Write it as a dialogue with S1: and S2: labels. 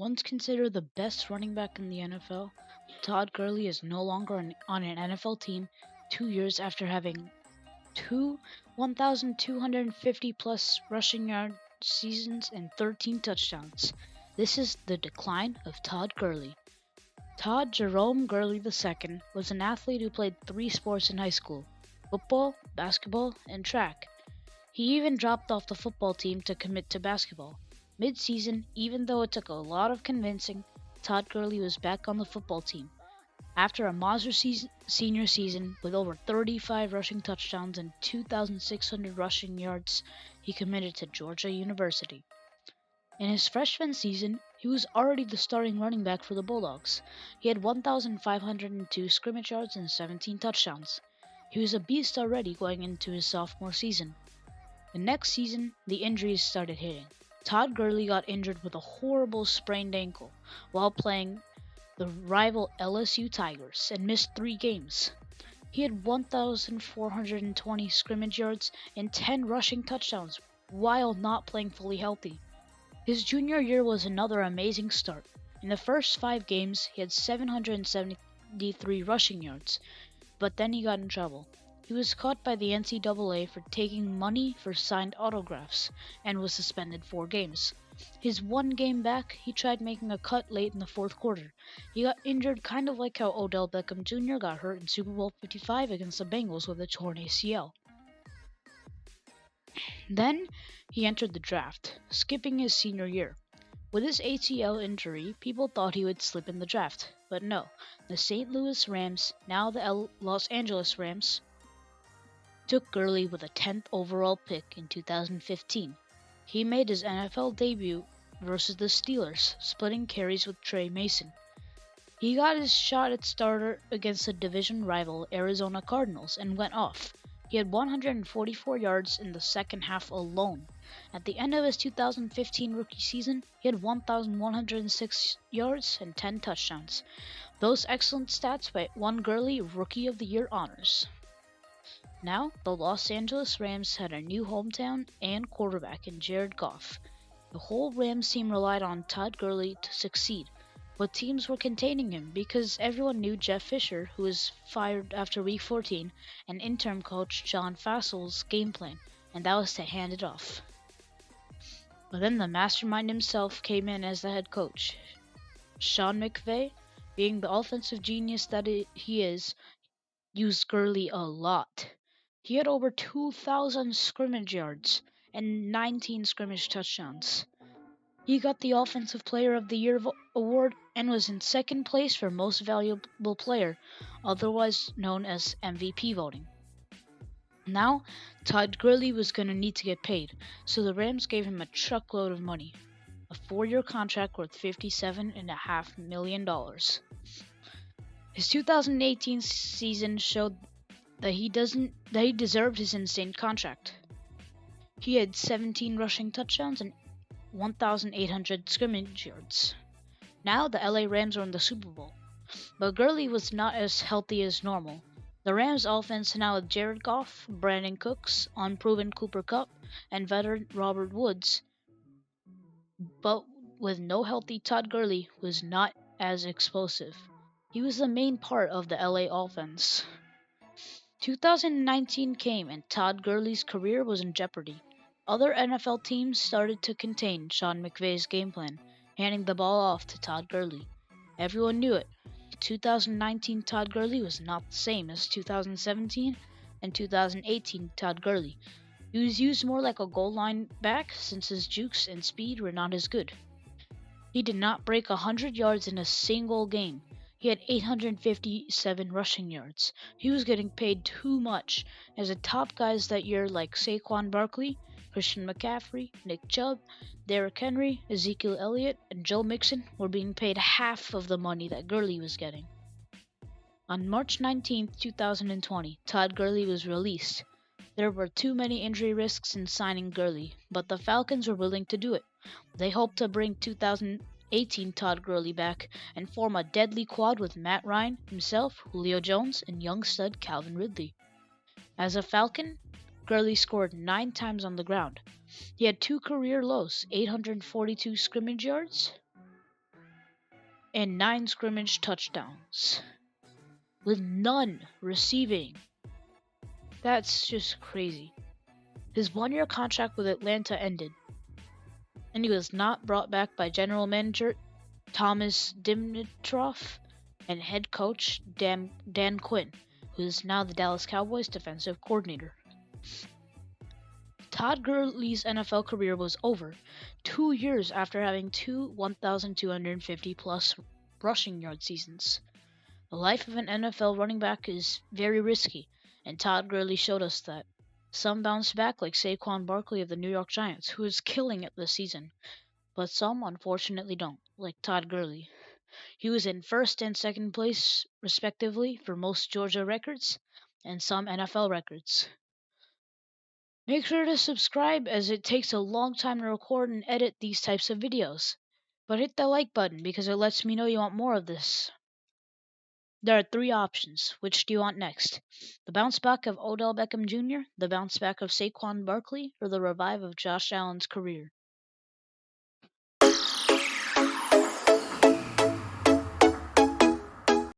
S1: Once considered the best running back in the NFL, Todd Gurley is no longer on an NFL team 2 years after having two 1,250 plus rushing yard seasons and 13 touchdowns. This is the decline of Todd Gurley. Todd Jerome Gurley II was an athlete who played three sports in high school: football, basketball, and track. He even dropped off the football team to commit to basketball. Mid-season, even though it took a lot of convincing, Todd Gurley was back on the football team. After a monster senior season with over 35 rushing touchdowns and 2,600 rushing yards, he committed to Georgia University. In his freshman season, he was already the starting running back for the Bulldogs. He had 1,502 scrimmage yards and 17 touchdowns. He was a beast already going into his sophomore season. The next season, the injuries started hitting. Todd Gurley got injured with a horrible sprained ankle while playing the rival LSU Tigers and missed 3 games. He had 1,420 scrimmage yards and 10 rushing touchdowns while not playing fully healthy. His junior year was another amazing start. In the first 5 games, he had 773 rushing yards, but then he got in trouble. He was caught by the NCAA for taking money for signed autographs and was suspended 4 games. His one game back, he tried making a cut late in the fourth quarter. He got injured kind of like how Odell Beckham Jr. got hurt in Super Bowl 55 against the Bengals with a torn ACL. Then he entered the draft, skipping his senior year. With his ACL injury, people thought he would slip in the draft, but no. The St. Louis Rams, now the Los Angeles Rams, took Gurley with a 10th overall pick in 2015. He made his NFL debut versus the Steelers, splitting carries with Trey Mason. He got his shot at starter against the division rival Arizona Cardinals and went off. He had 144 yards in the second half alone. At the end of his 2015 rookie season, he had 1,106 yards and 10 touchdowns. Those excellent stats won Gurley Rookie of the Year honors. Now, the Los Angeles Rams had a new hometown and quarterback in Jared Goff. The whole Rams team relied on Todd Gurley to succeed, but teams were containing him because everyone knew Jeff Fisher, who was fired after Week 14, and interim coach John Fassel's game plan, and that was to hand it off. But then the mastermind himself came in as the head coach. Sean McVay, being the offensive genius that he is, used Gurley a lot. He had over 2,000 scrimmage yards and 19 scrimmage touchdowns. He got the Offensive Player of the Year award and was in second place for Most Valuable Player, otherwise known as MVP voting. Now, Todd Gurley was going to need to get paid, so the Rams gave him a truckload of money, a 4-year contract worth $57.5 million. His 2018 season showed that he deserved his insane contract. He had 17 rushing touchdowns and 1,800 scrimmage yards. Now the LA Rams are in the Super Bowl, but Gurley was not as healthy as normal. The Rams offense now with Jared Goff, Brandon Cooks, unproven Cooper Kupp, and veteran Robert Woods, but with no healthy Todd Gurley, was not as explosive. He was the main part of the LA offense. 2019 came and Todd Gurley's career was in jeopardy. Other NFL teams started to contain Sean McVay's game plan, handing the ball off to Todd Gurley. Everyone knew it. 2019 Todd Gurley was not the same as 2017 and 2018 Todd Gurley. He was used more like a goal line back since his jukes and speed were not as good. He did not break 100 yards in a single game. He had 857 rushing yards. He was getting paid too much, as the top guys that year like Saquon Barkley, Christian McCaffrey, Nick Chubb, Derrick Henry, Ezekiel Elliott, and Joe Mixon were being paid half of the money that Gurley was getting. On March 19, 2020, Todd Gurley was released. There were too many injury risks in signing Gurley, but the Falcons were willing to do it. They hoped to bring 2018 Todd Gurley back and form a deadly quad with Matt Ryan, himself, Julio Jones, and young stud Calvin Ridley. As a Falcon, Gurley scored 9 times on the ground. He had 2 career lows, 842 scrimmage yards and 9 scrimmage touchdowns, with none receiving. That's just crazy. His 1-year contract with Atlanta ended, and he was not brought back by general manager Thomas Dimitroff and head coach Dan Quinn, who is now the Dallas Cowboys defensive coordinator. Todd Gurley's NFL career was over 2 years after having two 1,250 plus rushing yard seasons. The life of an NFL running back is very risky, and Todd Gurley showed us that. Some bounce back like Saquon Barkley of the New York Giants, who is killing it this season, but some unfortunately don't, like Todd Gurley. He was in first and second place, respectively, for most Georgia records and some NFL records. Make sure to subscribe as it takes a long time to record and edit these types of videos. But hit the like button because it lets me know you want more of this. There are 3 options. Which do you want next? The bounce back of Odell Beckham Jr., the bounce back of Saquon Barkley, or the revive of Josh Allen's career?